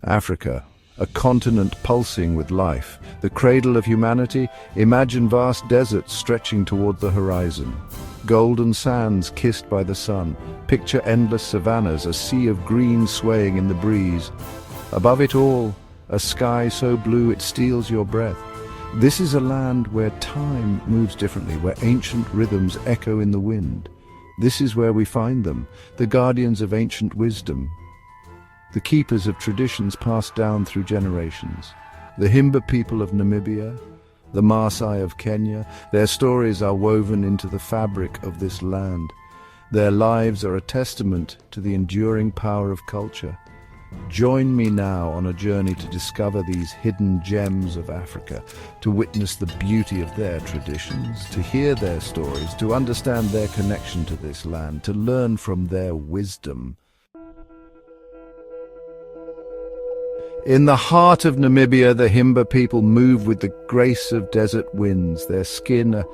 Africa, a continent pulsing with life, the cradle of humanity. Imagine vast deserts stretching toward the horizon. Golden sands kissed by the sun. Picture endless savannas, a sea of green swaying in the breeze. Above it all, a sky so blue it steals your breath. This is a land where time moves differently, where ancient rhythms echo in the wind. This is where we find them, the guardians of ancient wisdom, the keepers of traditions passed down through generations. The Himba people of Namibia, the Maasai of Kenya, their stories are woven into the fabric of this land. Their lives are a testament to the enduring power of culture. Join me now on a journey to discover these hidden gems of Africa, to witness the beauty of their traditions, to hear their stories, to understand their connection to this land, to learn from their wisdom. In the heart of Namibia, the Himba people move with the grace of desert winds. Their skin, a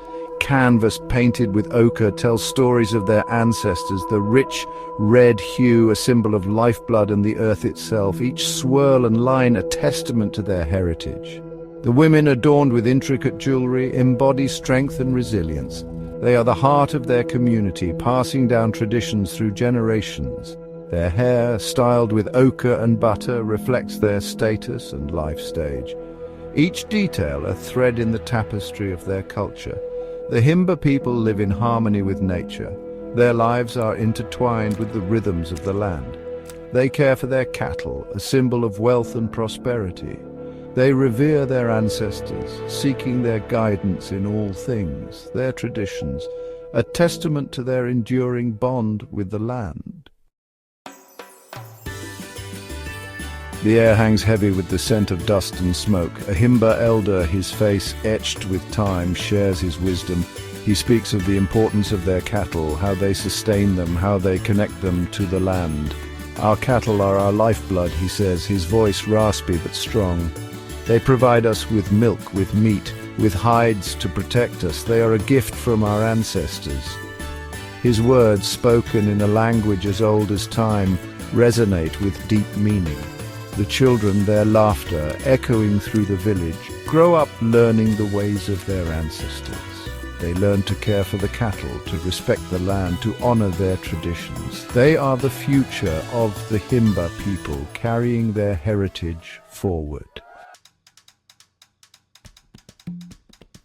canvas painted with ochre, tells stories of their ancestors. The rich red hue, a symbol of lifeblood and the earth itself, each swirl and line a testament to their heritage. The women, adorned with intricate jewelry, embody strength and resilience. They are the heart of their community, passing down traditions through generations. Their hair, styled with ochre and butter, reflects their status and life stage. Each detail a thread in the tapestry of their culture. The Himba people live in harmony with nature. Their lives are intertwined with the rhythms of the land. They care for their cattle, a symbol of wealth and prosperity. They revere their ancestors, seeking their guidance in all things, their traditions, a testament to their enduring bond with the land. The air hangs heavy with the scent of dust and smoke. A Himba elder, his face etched with time, shares his wisdom. He speaks of the importance of their cattle, how they sustain them, how they connect them to the land. Our cattle are our lifeblood, he says, his voice raspy but strong. They provide us with milk, with meat, with hides to protect us. They are a gift from our ancestors. His words, spoken in a language as old as time, resonate with deep meaning. The children, their laughter echoing through the village, grow up learning the ways of their ancestors. They learn to care for the cattle, to respect the land, to honor their traditions. They are the future of the Himba people, carrying their heritage forward.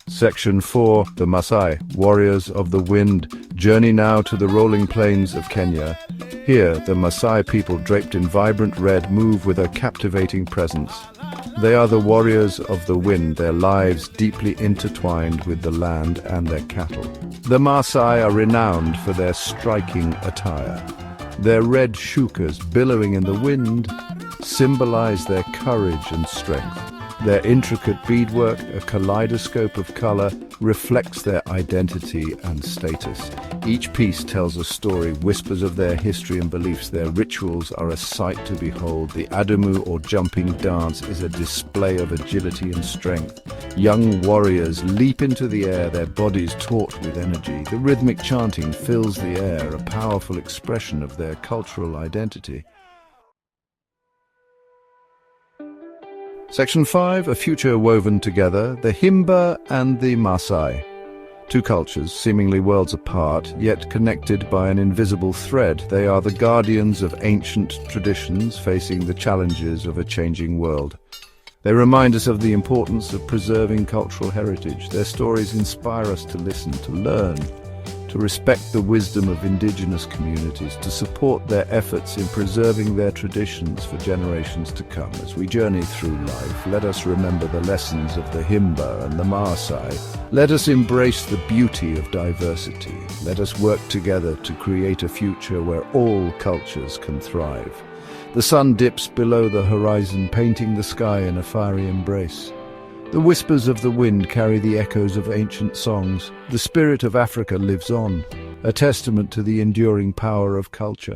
Section 4. The Maasai, Warriors of the Wind, journey now to the rolling plains of Kenya. Here, the Maasai people, draped in vibrant red, move with a captivating presence. They are the warriors of the wind, their lives deeply intertwined with the land and their cattle. The Maasai are renowned for their striking attire. Their red shukas, billowing in the wind, symbolize their courage and strength. Their intricate beadwork, a kaleidoscope of color, reflects their identity and status. Each piece tells a story, whispers of their history and beliefs. Their rituals are a sight to behold. The adumu, or jumping dance, is a display of agility and strength. Young warriors leap into the air, their bodies taut with energy. The rhythmic chanting fills the air, a powerful expression of their cultural identity. Section 5, a future woven together, the Himba and the Maasai. Two cultures, seemingly worlds apart, yet connected by an invisible thread. They are the guardians of ancient traditions, facing the challenges of a changing world. They remind us of the importance of preserving cultural heritage. Their stories inspire us to listen, to learn, to respect the wisdom of indigenous communities, to support their efforts in preserving their traditions for generations to come. As we journey through life, let us remember the lessons of the Himba and the Maasai. Let us embrace the beauty of diversity. Let us work together to create a future where all cultures can thrive. The sun dips below the horizon, painting the sky in a fiery embrace. The whispers of the wind carry the echoes of ancient songs. The spirit of Africa lives on, a testament to the enduring power of culture.